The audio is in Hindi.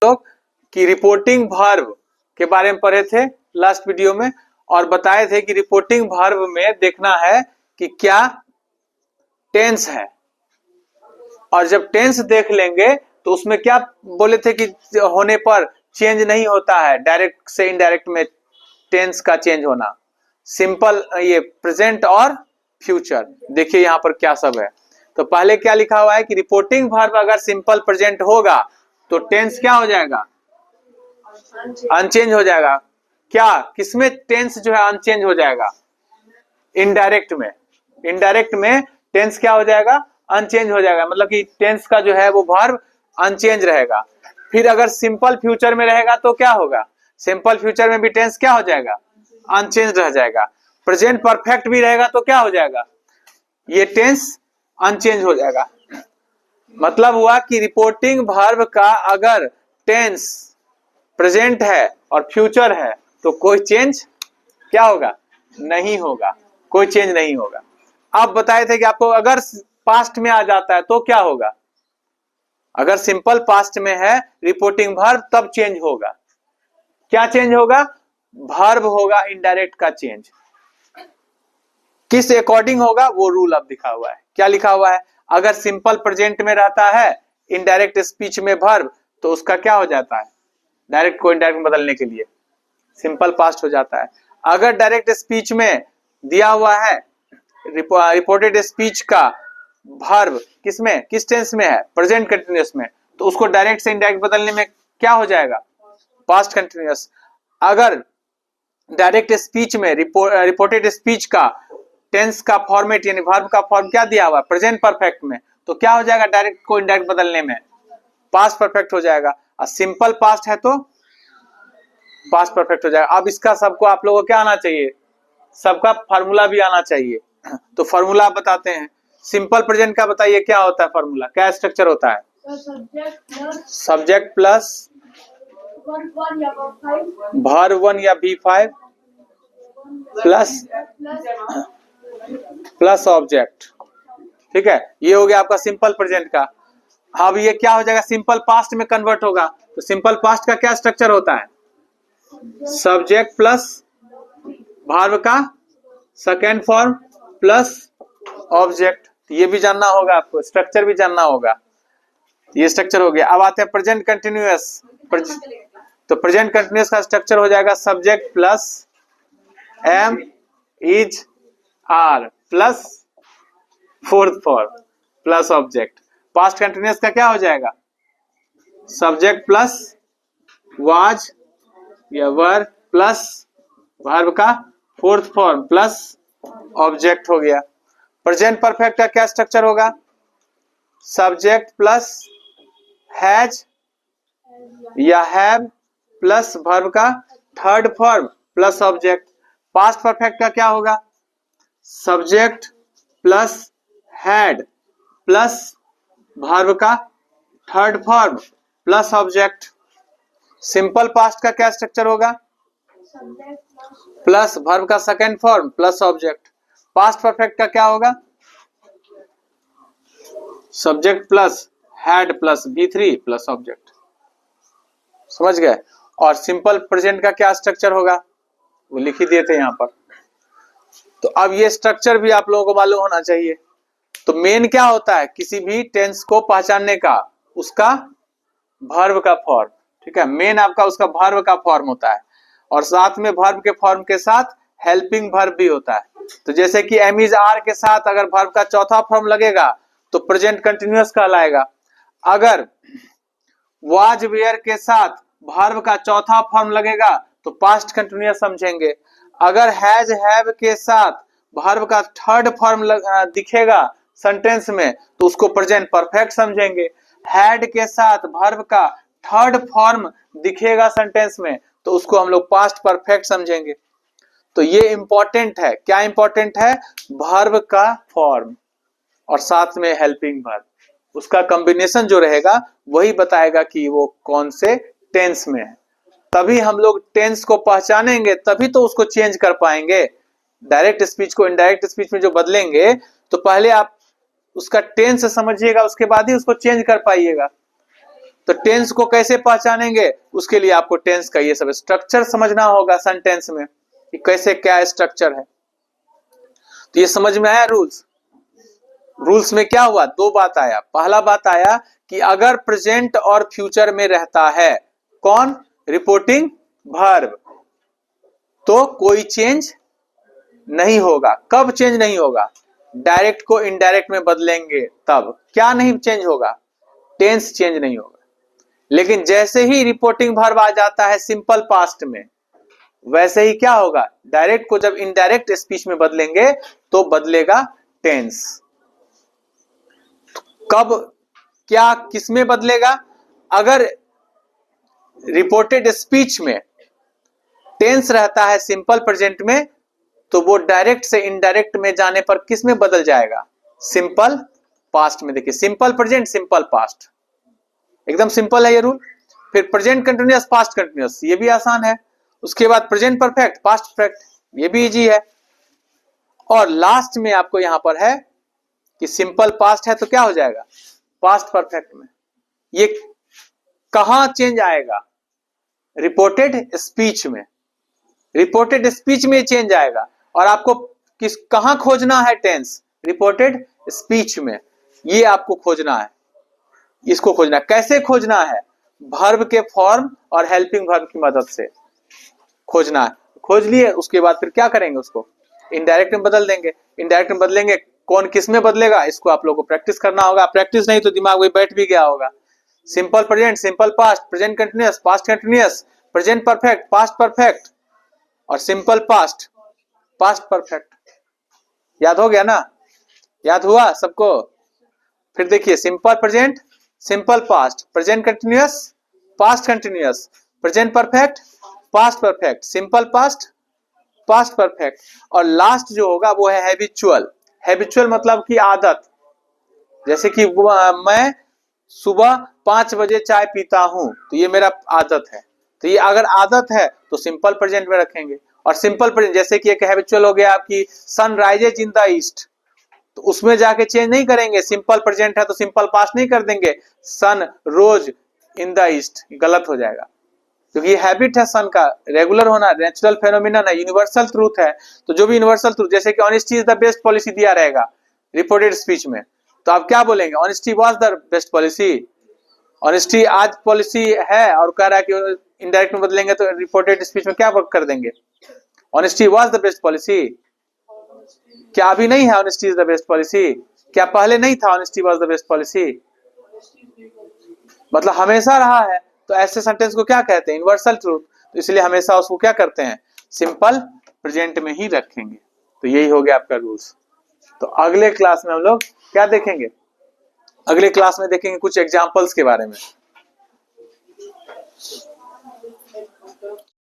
लोग कि रिपोर्टिंग वर्ब के बारे में पढ़े थे लास्ट वीडियो में, और बताए थे कि रिपोर्टिंग वर्ब में देखना है कि क्या टेंस है, और जब टेंस देख लेंगे तो उसमें क्या बोले थे कि होने पर चेंज नहीं होता है, डायरेक्ट से इनडायरेक्ट में टेंस का चेंज होना, सिंपल ये प्रेजेंट और फ्यूचर। देखिए यहाँ पर क्या सब है। तो पहले क्या लिखा हुआ है कि रिपोर्टिंग वर्ब अगर सिंपल प्रेजेंट होगा तो टेंस क्या हो जाएगा, अनचेंज हो जाएगा। क्या किसमें टेंस जो है अनचेंज हो जाएगा, इनडायरेक्ट में। इनडायरेक्ट में टेंस क्या हो जाएगा, अनचेंज हो जाएगा, मतलब कि टेंस का जो है वो वर्ब अनचेंज रहेगा। फिर अगर सिंपल फ्यूचर में रहेगा तो क्या होगा, सिंपल फ्यूचर में भी टेंस क्या हो जाएगा, अनचेंज रह जाएगा। प्रेजेंट परफेक्ट भी रहेगा तो क्या हो जाएगा, ये टेंस अनचेंज हो जाएगा। मतलब हुआ कि रिपोर्टिंग वर्ब का अगर टेंस प्रेजेंट है और फ्यूचर है तो कोई चेंज क्या होगा, नहीं होगा, कोई चेंज नहीं होगा। अब बताए थे कि आपको अगर पास्ट में आ जाता है तो क्या होगा, अगर सिंपल पास्ट में है रिपोर्टिंग वर्ब तब चेंज होगा। क्या चेंज होगा, वर्ब होगा इनडायरेक्ट का चेंज। किस अकॉर्डिंग होगा वो रूल अब दिखा हुआ है। क्या लिखा हुआ है, अगर सिंपल प्रेजेंट में रहता है इनडायरेक्ट स्पीच में वर्ब तो उसका क्या हो जाता है, डायरेक्ट को इनडायरेक्ट में बदलने के लिए सिंपल पास्ट हो जाता है। अगर डायरेक्ट स्पीच में दिया हुआ है रिपोर्टेड स्पीच का वर्ब किसमें, किस टेंस में है, प्रेजेंट कंटिन्यूअस में, तो उसको डायरेक्ट से इनडायरेक्ट बदलने में क्या हो जाएगा, पास्ट कंटिन्यूअस। अगर डायरेक्ट स्पीच में रिपोर्टेड स्पीच का टेंस का फॉर्मेट यानी वर्ब का फॉर्म क्या दिया हुआ, प्रेजेंट परफेक्ट में, तो क्या हो जाएगा, डायरेक्ट को इनडायरेक्ट बदलने में पास्ट परफेक्ट हो जाएगा। और सिंपल पास्ट है तो पास्ट परफेक्ट हो जाएगा। अब इसका सबको आप लोगों को क्या आना चाहिए, सबका फार्मूला भी आना चाहिए। तो फार्मूला आप बताते हैं, सिंपल प्रेजेंट का बताइए क्या होता है फार्मूला, क्या स्ट्रक्चर होता है, सब्जेक्ट प्लस वर्ब 1 या V5 प्लस ऑब्जेक्ट। ठीक है, ये हो गया आपका सिंपल प्रेजेंट का। अब ये क्या हो जाएगा, सिंपल पास्ट में कन्वर्ट होगा। तो सिंपल पास्ट का क्या स्ट्रक्चर होता है, सब्जेक्ट प्लस वर्ब का सेकेंड फॉर्म प्लस ऑब्जेक्ट। ये भी जानना होगा आपको, स्ट्रक्चर भी जानना होगा। ये स्ट्रक्चर हो गया। अब आते हैं प्रेजेंट कंटिन्यूअस। तो प्रेजेंट कंटिन्यूअस का स्ट्रक्चर हो जाएगा subject plus am is are plus fourth form plus object. Past continuous का क्या हो जाएगा, सब्जेक्ट प्लस वाज या वर प्लस वर्ब का फोर्थ फॉर्म प्लस ऑब्जेक्ट हो गया। प्रेजेंट परफेक्ट का क्या स्ट्रक्चर होगा, सब्जेक्ट प्लस हैज या हैव प्लस वर्ब का third form plus object. Past perfect का क्या होगा, subject plus had plus verb का third form plus object. Simple past का क्या स्ट्रक्चर होगा, प्लस वर्ब का second form plus object. Past perfect का क्या होगा, subject plus had plus V3 plus object. समझ गए। और सिंपल प्रेजेंट का क्या स्ट्रक्चर होगा वो लिख ही दिए थे यहाँ पर। तो अब ये स्ट्रक्चर भी आप लोगों को मालूम होना चाहिए। तो मेन क्या होता है किसी भी टेंस को पहचानने का, उसका वर्ब का फॉर्म। ठीक है, मेन आपका उसका वर्ब का फॉर्म होता है, और साथ में वर्ब के फॉर्म के साथ हेल्पिंग वर्ब भी होता है। तो जैसे कि एम इज आर के साथ अगर वर्ब का चौथा फॉर्म लगेगा तो प्रेजेंट कंटिन्यूअस कहलाएगा। अगर वाज वेयर के साथ वर्ब का चौथा फॉर्म लगेगा तो पास्ट कंटिन्यूअस समझेंगे। अगर हैज हैव के साथ वर्ब का थर्ड फॉर्म दिखेगा सेंटेंस में तो उसको प्रेजेंट परफेक्ट समझेंगे। हैड के साथ वर्ब का थर्ड फॉर्म दिखेगा सेंटेंस में तो उसको हम लोग पास्ट परफेक्ट समझेंगे। तो ये इंपॉर्टेंट है। क्या इंपॉर्टेंट है, वर्ब का फॉर्म और साथ में हेल्पिंग वर्ब, उसका कॉम्बिनेशन जो रहेगा वही बताएगा कि वो कौन से टेंस में है। तभी हम लोग टेंस को पहचानेंगे, तभी तो उसको चेंज कर पाएंगे। डायरेक्ट स्पीच को इनडायरेक्ट स्पीच में जो बदलेंगे तो पहले आप उसका टेंस समझिएगा, उसके बाद ही उसको चेंज कर पाइएगा। तो टेंस को कैसे पहचानेंगे, उसके लिए आपको टेंस का ये सब स्ट्रक्चर समझना होगा सेंटेंस में कि कैसे क्या स्ट्रक्चर है। तो ये समझ में आया रूल्स। रूल्स में क्या हुआ, दो बात आया। पहला बात आया कि अगर प्रेजेंट और फ्यूचर में रहता है कौन, रिपोर्टिंग वर्ब, तो कोई चेंज नहीं होगा। कब चेंज नहीं होगा, डायरेक्ट को इनडायरेक्ट में बदलेंगे तब। क्या नहीं चेंज होगा, टेंस चेंज नहीं होगा। लेकिन जैसे ही रिपोर्टिंग वर्ब आ जाता है सिंपल पास्ट में, वैसे ही क्या होगा, डायरेक्ट को जब इनडायरेक्ट स्पीच में बदलेंगे तो बदलेगा टेंस। कब, क्या, किसमें बदलेगा, अगर रिपोर्टेड स्पीच में टेंस रहता है सिंपल प्रेजेंट में, तो वो डायरेक्ट से इनडायरेक्ट में जाने पर किस में बदल जाएगा, सिंपल पास्ट में। देखिए सिंपल प्रेजेंट, सिंपल पास्ट, एकदम सिंपल है ये रूल। फिर प्रेजेंट कंटिन्यूअस, पास्ट कंटिन्यूअस, ये भी आसान है। उसके बाद प्रेजेंट परफेक्ट, पास्ट परफेक्ट, ये भी इजी है। और लास्ट में आपको यहां पर है कि सिंपल पास्ट है तो क्या हो जाएगा, पास्ट परफेक्ट में। ये कहां चेंज आएगा, रिपोर्टेड स्पीच में। रिपोर्टेड स्पीच में चेंज आएगा। और आपको किस कहां खोजना है टेंस, रिपोर्टेड स्पीच में। ये आपको खोजना है, इसको खोजना है। कैसे खोजना है, वर्ब के फॉर्म और हेल्पिंग वर्ब की मदद से खोजना है। खोज लिए, उसके बाद फिर क्या करेंगे, उसको इनडायरेक्ट में बदल देंगे। इनडायरेक्ट में बदलेंगे, कौन किस में बदलेगा, इसको आप लोगों को प्रैक्टिस करना होगा। प्रैक्टिस नहीं तो दिमाग में बैठ भी गया होगा। Simple present, simple past, present continuous, past continuous, present perfect, past perfect, और सिंपल पास्ट, पास्ट परफेक्ट। याद हो गया ना, याद हुआ सबको। फिर देखिए simple present, simple past, present continuous, past continuous, present perfect, past perfect, simple past, past perfect, और लास्ट जो होगा वो है हैबिचुअल। हैबिचुअल मतलब कि आदत। जैसे कि मैं सुबह 5 बजे चाय पीता हूं, तो ये मेरा आदत है। तो ये अगर आदत है तो सिंपल प्रेजेंट में रखेंगे। और सिंपल प्रेजेंट जैसे कि एक हैबिचुअल हो गया आपकी sun rises in the east, तो उसमें जाके चेंज नहीं करेंगे। सिंपल प्रेजेंट है तो सिंपल पास्ट नहीं कर देंगे, सन रोज इन द ईस्ट, गलत हो जाएगा। क्योंकि ये हैबिट है सन का, रेगुलर होना, नेचुरल फेनोमिनन है, यूनिवर्सल ट्रूथ है। तो जो भी यूनिवर्सल ट्रूथ, जैसे कि honesty is the best policy दिया रहेगा रिपोर्टेड स्पीच में, तो आप क्या बोलेंगे, honesty was the best policy. Honesty आज पॉलिसी है और कह रहा है कि इनडायरेक्ट में बदलेंगे तो रिपोर्टेड स्पीच में क्या वर्क कर देंगे, honesty was the best policy. क्या अभी नहीं है honesty is the best policy, क्या पहले नहीं था honesty was the best policy, मतलब हमेशा रहा है। तो ऐसे सेंटेंस को क्या कहते हैं, यूनिवर्सल ट्रूथ। तो इसलिए हमेशा उसको क्या करते हैं, सिंपल प्रेजेंट में ही रखेंगे। तो यही हो गया आपका रूल्स। तो अगले क्लास में हम लोग क्या देखेंगे, अगले क्लास में देखेंगे कुछ एग्जांपल्स के बारे में।